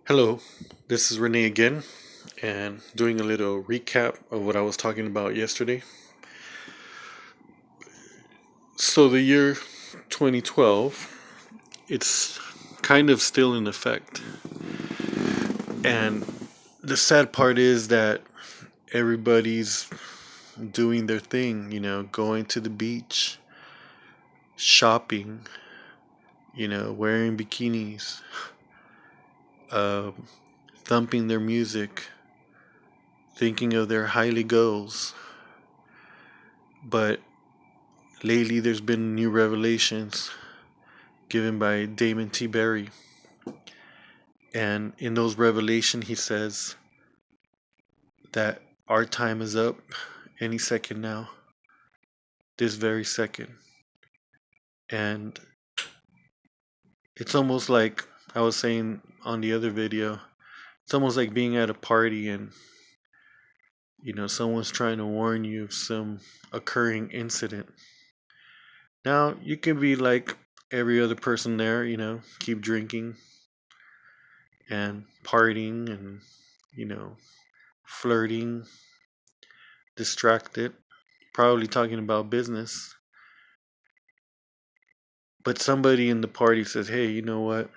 Hello, this is Renee again, and doing a little recap of what I was talking about yesterday. So, the year 2012, it's kind of still in effect. And the sad part is that everybody's doing their thing, going to the beach, shopping, wearing bikinis, uh, thumping their music, thinking of their highly goals. But lately, there's been new revelations given by Damon T. Berry. And in those revelations, he says that our time is up any second now, this very second. And it's almost like I was saying on the other video, it's almost like being at a party and, someone's trying to warn you of some occurring incident. Now, you can be like every other person there, keep drinking and partying and, you know, flirting, distracted, probably talking about business. But somebody in the party says, hey, you know what?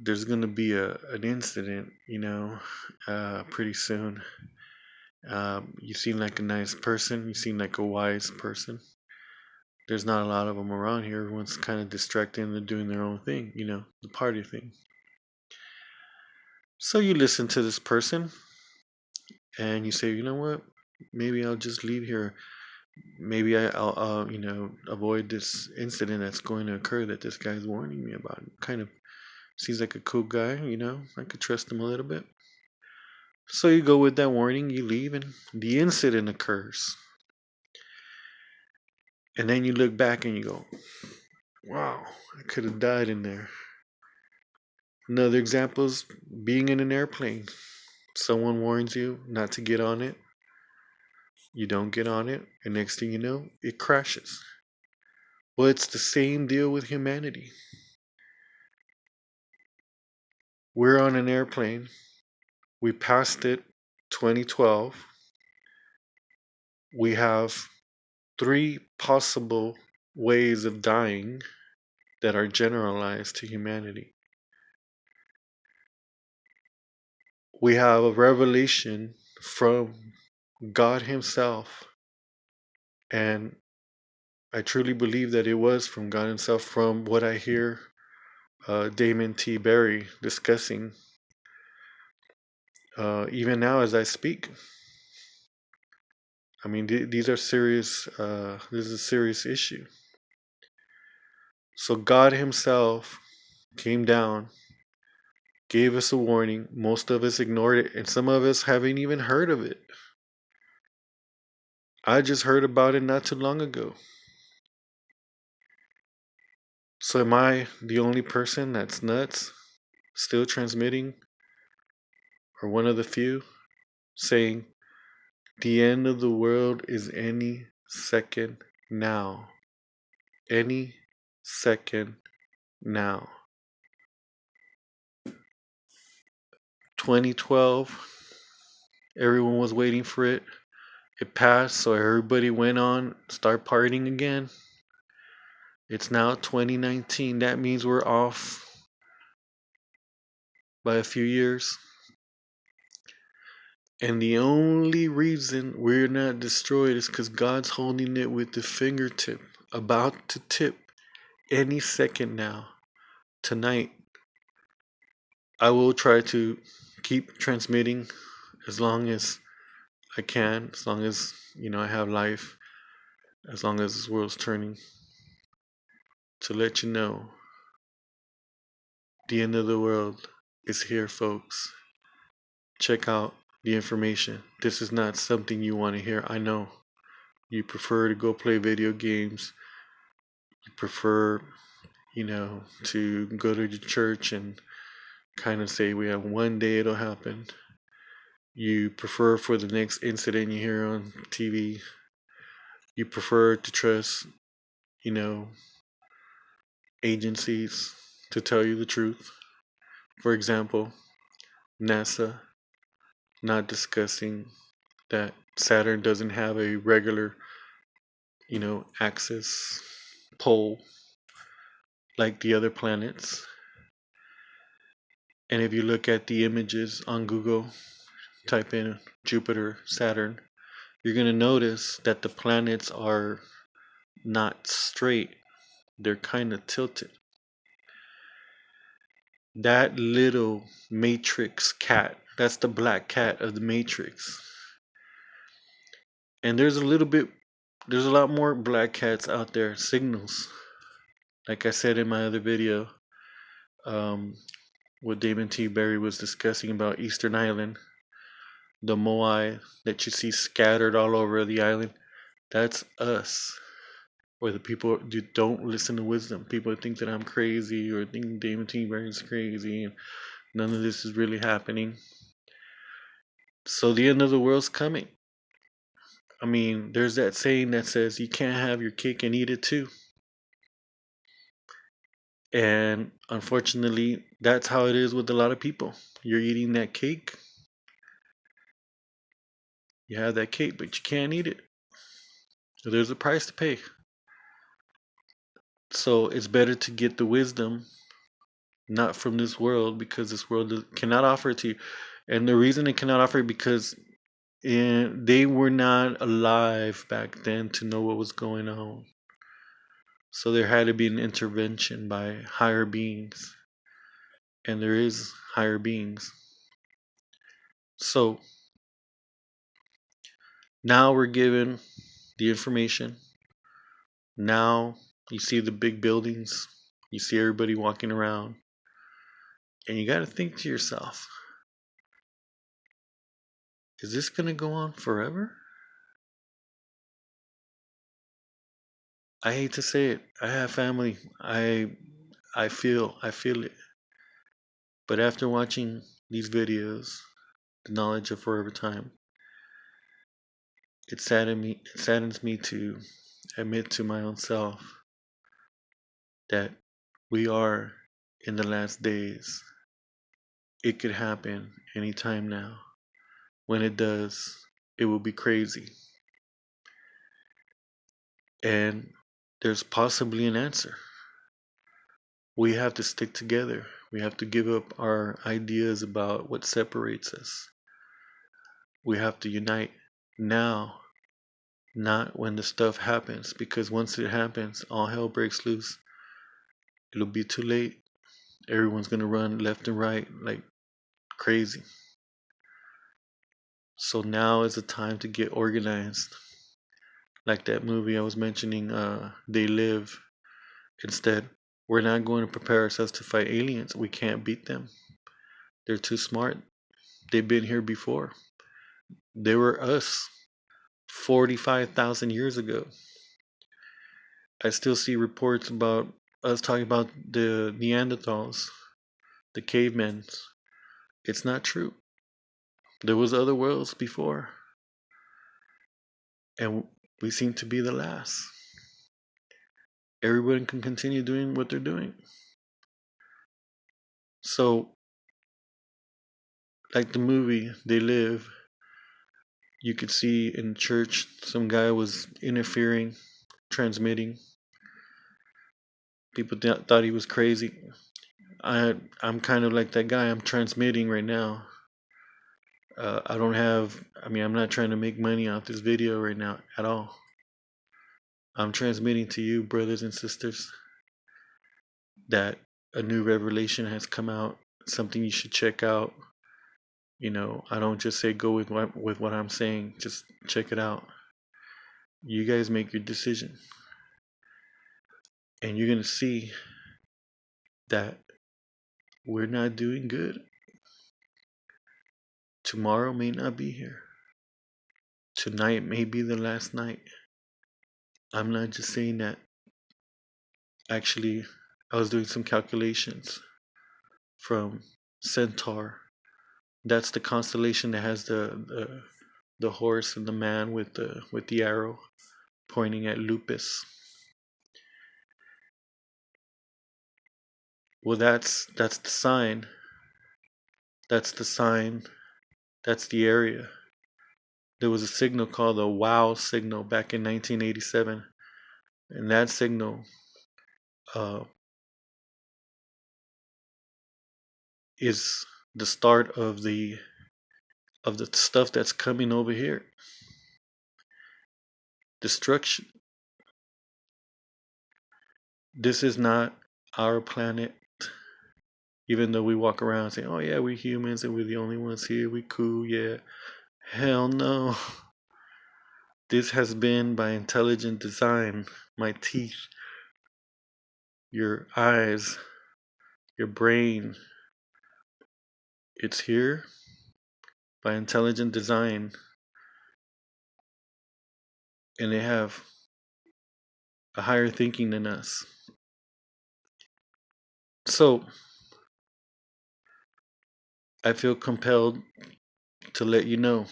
There's going to be an incident, pretty soon. You seem like a nice person. You seem like a wise person. There's not a lot of them around here. Everyone's kind of distracted and they're doing their own thing, the party thing. So you listen to this person and you say, you know what? Maybe I'll just leave here. Maybe I'll avoid this incident that's going to occur that this guy's warning me about. Kind of seems like a cool guy, I could trust him a little bit. So you go with that warning, you leave, and the incident occurs. And then you look back and you go, wow, I could have died in there. Another example is being in an airplane. Someone warns you not to get on it. You don't get on it, and next thing you know, it crashes. Well, it's the same deal with humanity. We're on an airplane. We passed it 2012. We have three possible ways of dying that are generalized to humanity. We have a revelation from God Himself, and I truly believe that it was from God Himself from what I hear Damon T. Berry discussing even now as I speak. I mean, these are serious, this is a serious issue. So God Himself came down, gave us a warning. Most of us ignored it, and some of us haven't even heard of it. I just heard about it not too long ago. So am I the only person that's nuts, still transmitting, or one of the few, saying the end of the world is any second now? Any second now. 2012, everyone was waiting for it. It passed, so everybody went on, start partying again. It's now 2019. That means we're off by a few years. And the only reason we're not destroyed is because God's holding it with the fingertip, about to tip any second now. Tonight, I will try to keep transmitting as long as I can, as long as, I have life, as long as this world's turning, to let you know the end of the world is here, folks. Check out the information. This is not something you want to hear. I know you prefer to go play video games. You prefer, to go to the church and kind of say we have one day it'll happen. You prefer for the next incident you hear on TV. You prefer to trust, you know, agencies to tell you the truth. For example, NASA not discussing that Saturn doesn't have a regular, axis pole like the other planets. And if you look at the images on Google, type in Jupiter, Saturn, you're going to notice that the planets are not straight. They're kind of tilted. That little matrix cat, that's the black cat of the matrix. And there's a lot more black cats out there, signals. Like I said in my other video, what Damon T. Berry was discussing about Eastern Island, the moai that you see scattered all over the island, that's us. Or the people who don't listen to wisdom. People think that I'm crazy or think Damon T. Berry is crazy and none of this is really happening. So the end of the world's coming. I mean, there's that saying that says you can't have your cake and eat it too. And unfortunately, that's how it is with a lot of people. You're eating that cake. You have that cake, but you can't eat it. There's a price to pay. So it's better to get the wisdom not from this world, because this world cannot offer it to you. And the reason it cannot offer it because they were not alive back then to know what was going on. So there had to be an intervention by higher beings. And there is higher beings. So now we're given the information. Now you see the big buildings. You see everybody walking around. And you got to think to yourself, is this going to go on forever? I hate to say it. I have family. I feel it. But after watching these videos, the knowledge of forever time, it saddens me to admit to my own self that we are in the last days. It could happen anytime now. When it does, it will be crazy. And there's possibly an answer. We have to stick together. We have to give up our ideas about what separates us. We have to unite now, not when the stuff happens, because once it happens, all hell breaks loose. It'll be too late. Everyone's going to run left and right like crazy. So now is the time to get organized. Like that movie I was mentioning, They Live. Instead, we're not going to prepare ourselves to fight aliens. We can't beat them. They're too smart. They've been here before. They were us 45,000 years ago. I still see reports about us talking about the Neanderthals, the cavemen. It's not true. There was other worlds before. And we seem to be the last. Everyone can continue doing what they're doing. So, like the movie They Live, you could see in church some guy was interfering, transmitting. People thought he was crazy. I'm kind of like that guy. I'm transmitting right now. I'm not trying to make money off this video right now at all. I'm transmitting to you, brothers and sisters, that a new revelation has come out, something you should check out. I don't just say go with what I'm saying. Just check it out. You guys make your decision. And you're going to see that we're not doing good. Tomorrow may not be here. Tonight may be the last night. I'm not just saying that. Actually, I was doing some calculations from Centaur. That's the constellation that has the horse and the man with the arrow pointing at Lupus. Well, that's the sign That's the sign. That's the area. There was a signal called the WOW signal back in 1987, and that signal uh, is the start of the stuff that's coming over here. Destruction. This is not our planet. Even though we walk around saying, "Oh yeah, we humans and we're the only ones here. We cool, yeah." Hell no. This has been by intelligent design. My teeth, your eyes, your brain. It's here by intelligent design, and they have a higher thinking than us. So I feel compelled to let you know.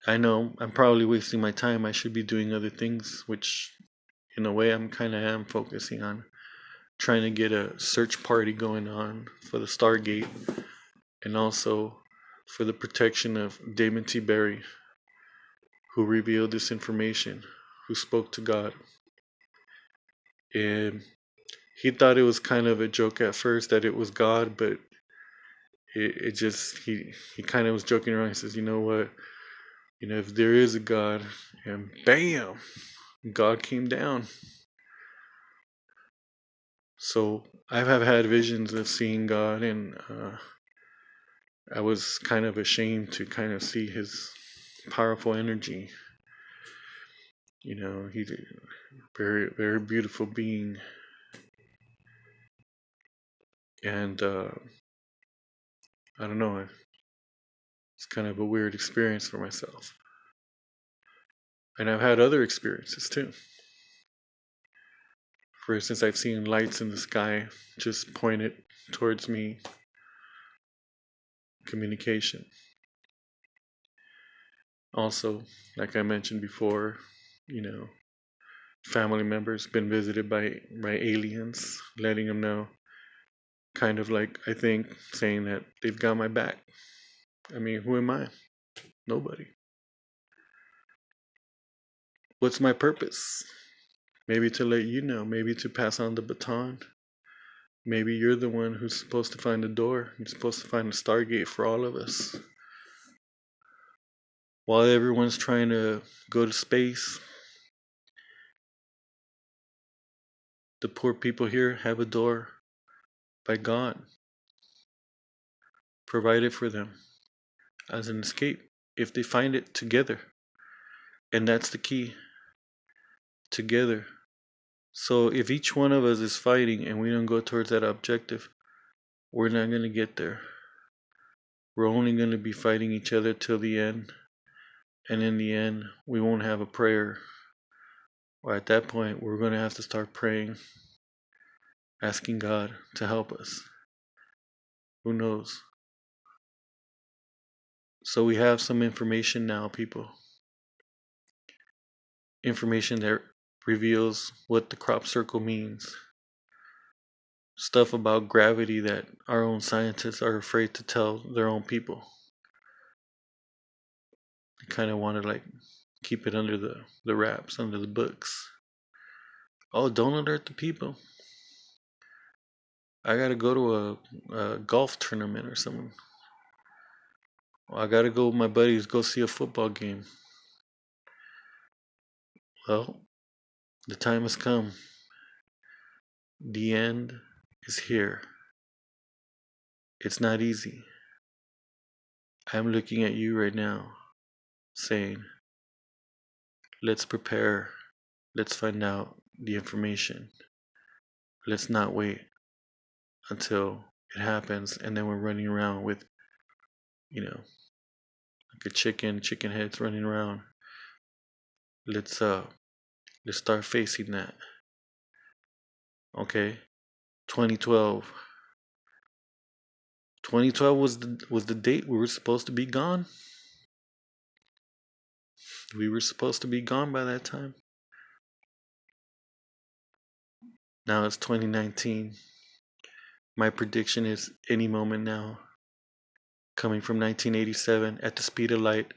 I know I'm probably wasting my time. I should be doing other things, which in a way I'm kind of am focusing on trying to get a search party going on for the Stargate and also for the protection of Damon T. Berry, who revealed this information, who spoke to God. And he thought it was kind of a joke at first that it was God, but it just, he kind of was joking around. He says, you know what? You know, if there is a God, and bam, God came down. So I have had visions of seeing God, and I was kind of ashamed to kind of see his powerful energy. You know, he's a very, very beautiful being. And I don't know, it's kind of a weird experience for myself. And I've had other experiences too. For instance, I've seen lights in the sky just pointed towards me. Communication. Also, like I mentioned before, you know, family members been visited by aliens, letting them know, kind of like, I think, saying that they've got my back. I mean, who am I? Nobody. What's my purpose? Maybe to let you know, maybe to pass on the baton. Maybe you're the one who's supposed to find the door. You're supposed to find the Stargate for all of us. While everyone's trying to go to space, the poor people here have a door by God provided for them as an escape if they find it together. And that's the key, together. So if each one of us is fighting and we don't go towards that objective, we're not going to get there. We're only going to be fighting each other till the end. And in the end, we won't have a prayer. Or at that point, we're going to have to start praying, asking God to help us. Who knows? So we have some information now, people. Information that reveals what the crop circle means. Stuff about gravity that our own scientists are afraid to tell their own people. They kind of want to like keep it under the wraps, under the books. Oh, don't alert the people. I gotta go to a golf tournament or something. I gotta go with my buddies, go see a football game. Well, the time has come. The end is here. It's not easy. I'm looking at you right now, saying, let's prepare. Let's find out the information. Let's not wait until it happens and then we're running around with, you know, like a chicken heads running around. Let's start facing that. Okay? 2012. 2012 was the date we were supposed to be gone. We were supposed to be gone by that time. Now it's 2019. My prediction is any moment now, coming from 1987 at the speed of light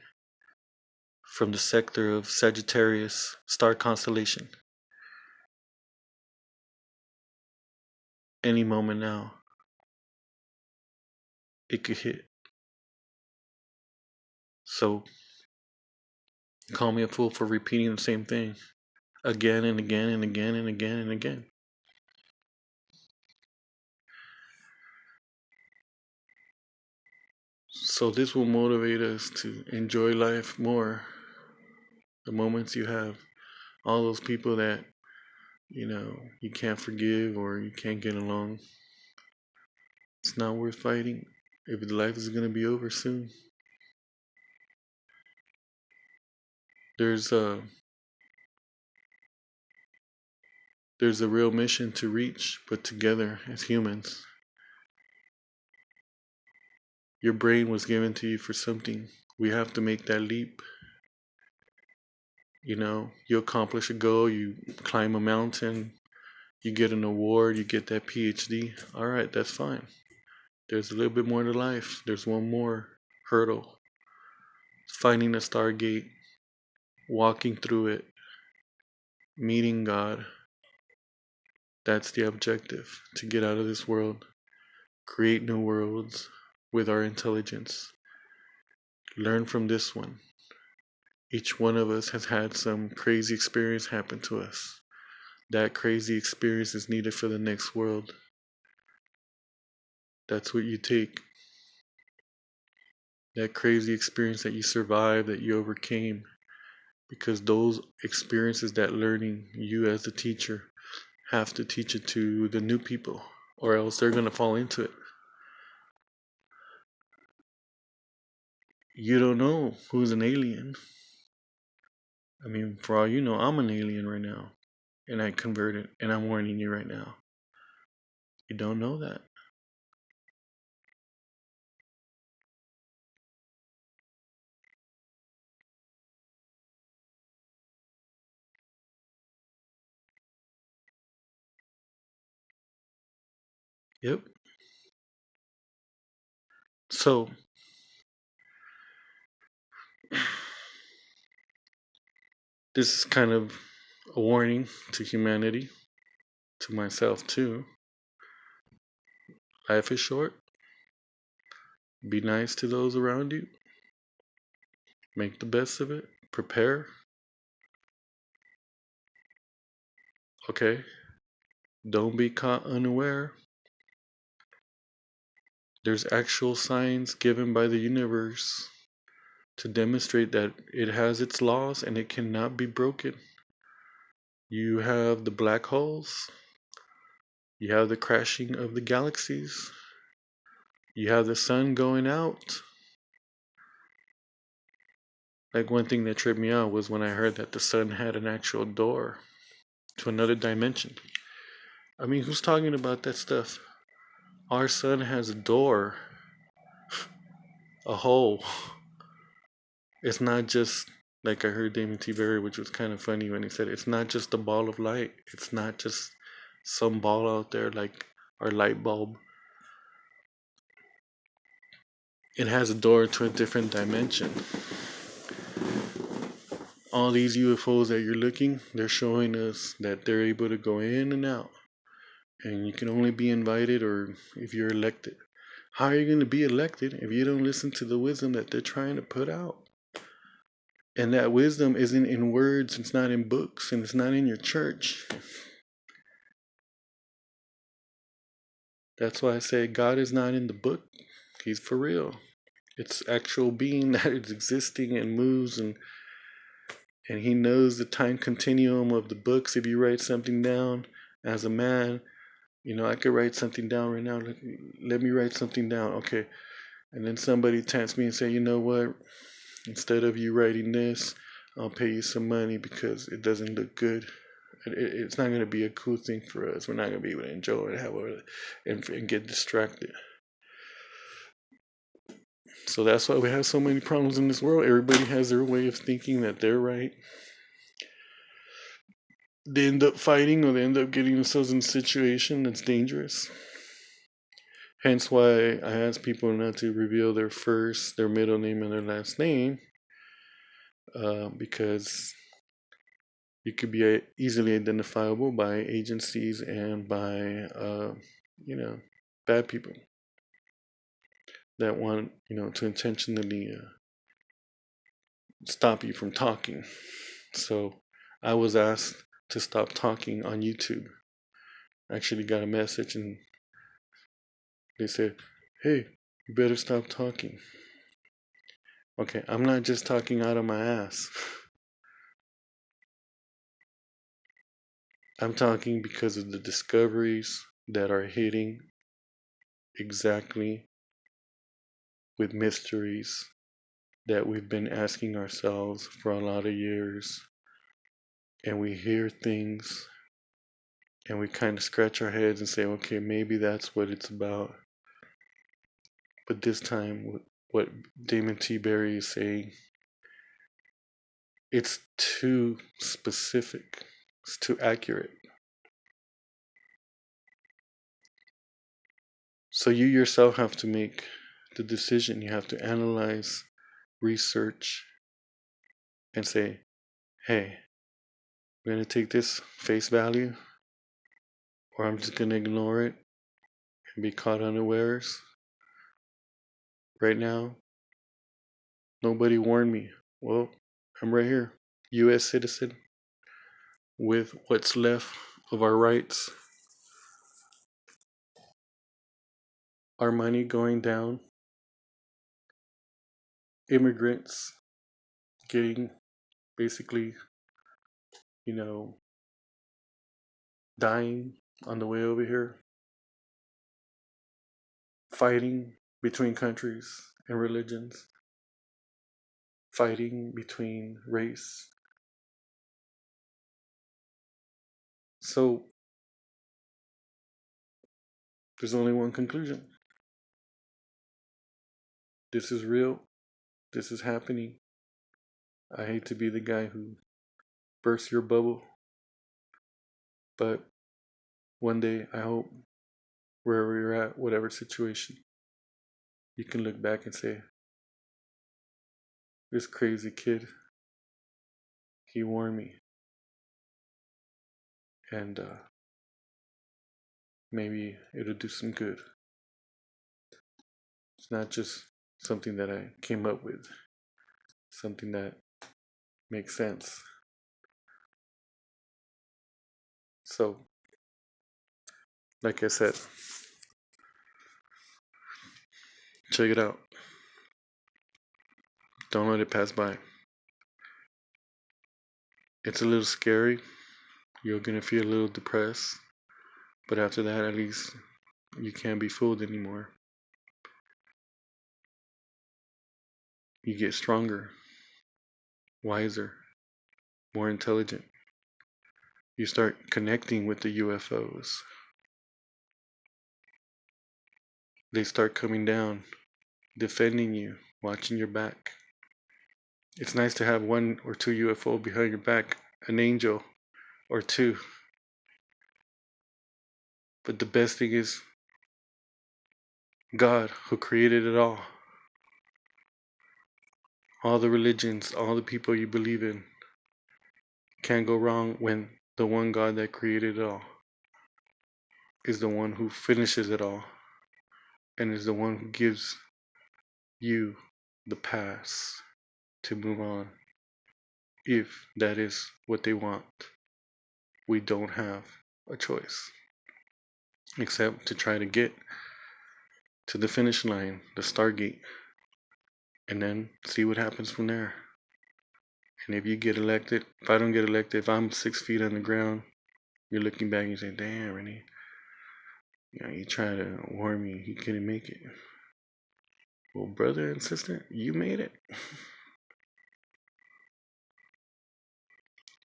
from the sector of Sagittarius star constellation. Any moment now, it could hit. So, call me a fool for repeating the same thing again and again and again and again and again. So, this will motivate us to enjoy life more. The moments you have, all those people that you can't forgive or you can't get along, it's not worth fighting if the life is going to be over soon. There's a real mission to reach, but together as humans. Your brain was given to you for something. We have to make that leap. You accomplish a goal, you climb a mountain, you get an award, you get that PhD. All right, that's fine. There's a little bit more to life. There's one more hurdle. Finding a stargate, walking through it, meeting God. That's the objective, to get out of this world, create new worlds with our intelligence. Learn from this one. Each one of us has had some crazy experience happen to us. That crazy experience is needed for the next world. That's what you take. That crazy experience that you survived, that you overcame. Because those experiences, that learning, you as the teacher have to teach it to the new people, or else they're going to fall into it. You don't know who's an alien. I mean, for all you know, I'm an alien right now. And I converted, and I'm warning you right now. You don't know that. Yep. So, this is kind of a warning to humanity, to myself too. Life is short. Be nice to those around you. Make the best of it. Prepare. Okay? Don't be caught unaware. There's actual signs given by the universe to demonstrate that it has its laws and it cannot be broken. You have the black holes. You have the crashing of the galaxies. You have the sun going out. Like, one thing that tripped me out was when I heard that the sun had an actual door to another dimension. I mean, who's talking about that stuff? Our sun has a door, a hole. It's not just, like I heard Damon T. Berry, which was kind of funny when he said, it's not just a ball of light. It's not just some ball out there like our light bulb. It has a door to a different dimension. All these UFOs that you're looking, they're showing us that they're able to go in and out. And you can only be invited or if you're elected. How are you going to be elected if you don't listen to the wisdom that they're trying to put out? And that wisdom isn't in words, it's not in books, and it's not in your church. That's why I say God is not in the book. He's for real. It's actual being that is existing and moves, and he knows the time continuum of the books. If you write something down as a man, I could write something down right now. Let me write something down. Okay. And then somebody taps me and say, you know what? Instead of you writing this, I'll pay you some money because it doesn't look good. It's not going to be a cool thing for us. We're not going to be able to enjoy it, and get distracted. So that's why we have so many problems in this world. Everybody has their way of thinking that they're right. They end up fighting, or they end up getting themselves in a situation that's dangerous. Hence why I ask people not to reveal their first, their middle name, and their last name, because you could be easily identifiable by agencies and by, bad people that want, to intentionally stop you from talking. So I was asked to stop talking on YouTube. I actually got a message and they said, "Hey, you better stop talking." Okay, I'm not just talking out of my ass. I'm talking because of the discoveries that are hitting exactly with mysteries that we've been asking ourselves for a lot of years. And we hear things and we kind of scratch our heads and say, okay, maybe that's what it's about. But this time, what Damon T. Berry is saying, it's too specific, it's too accurate. So you yourself have to make the decision. You have to analyze, research, and say, hey, I'm going to take this face value, or I'm just going to ignore it and be caught unawares. Right now, nobody warned me. Well, I'm right here, U.S. citizen, with what's left of our rights, our money going down, immigrants getting basically, dying on the way over here, fighting between countries and religions, fighting between race. So there's only one conclusion. This is real. This is happening. I hate to be the guy who bursts your bubble, but one day I hope wherever you're at, whatever situation, you can look back and say, this crazy kid, he warned me. And maybe it'll do some good. It's not just something that I came up with, something that makes sense. So, like I said, check it out. Don't let it pass by. It's a little scary. You're going to feel a little depressed. But after that, at least you can't be fooled anymore. You get stronger, wiser, more intelligent. You start connecting with the UFOs. They start coming down, defending you, watching your back. It's nice to have one or two UFO behind your back, an angel or two. But the best thing is God, who created it all. All the religions, all the people you believe in can't go wrong when the one God that created it all is the one who finishes it all and is the one who gives you the pass to move on, if that is what they want. We don't have a choice except to try to get to the finish line, the Stargate, and then see what happens from there. And if you get elected, if I don't get elected, if I'm 6 feet on the ground, you're looking back and you say, damn, Renee, you trying to warn me he couldn't make it. Well, brother and sister, you made it.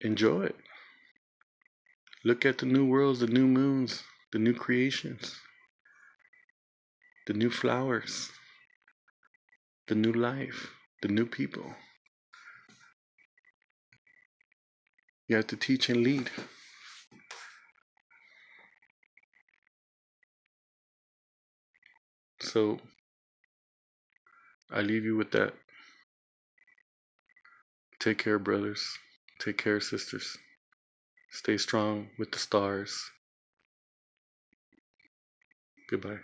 Enjoy it. Look at the new worlds, the new moons, the new creations, the new flowers, the new life, the new people. You have to teach and lead. So I leave you with that. Take care, brothers. Take care, sisters. Stay strong with the stars. Goodbye.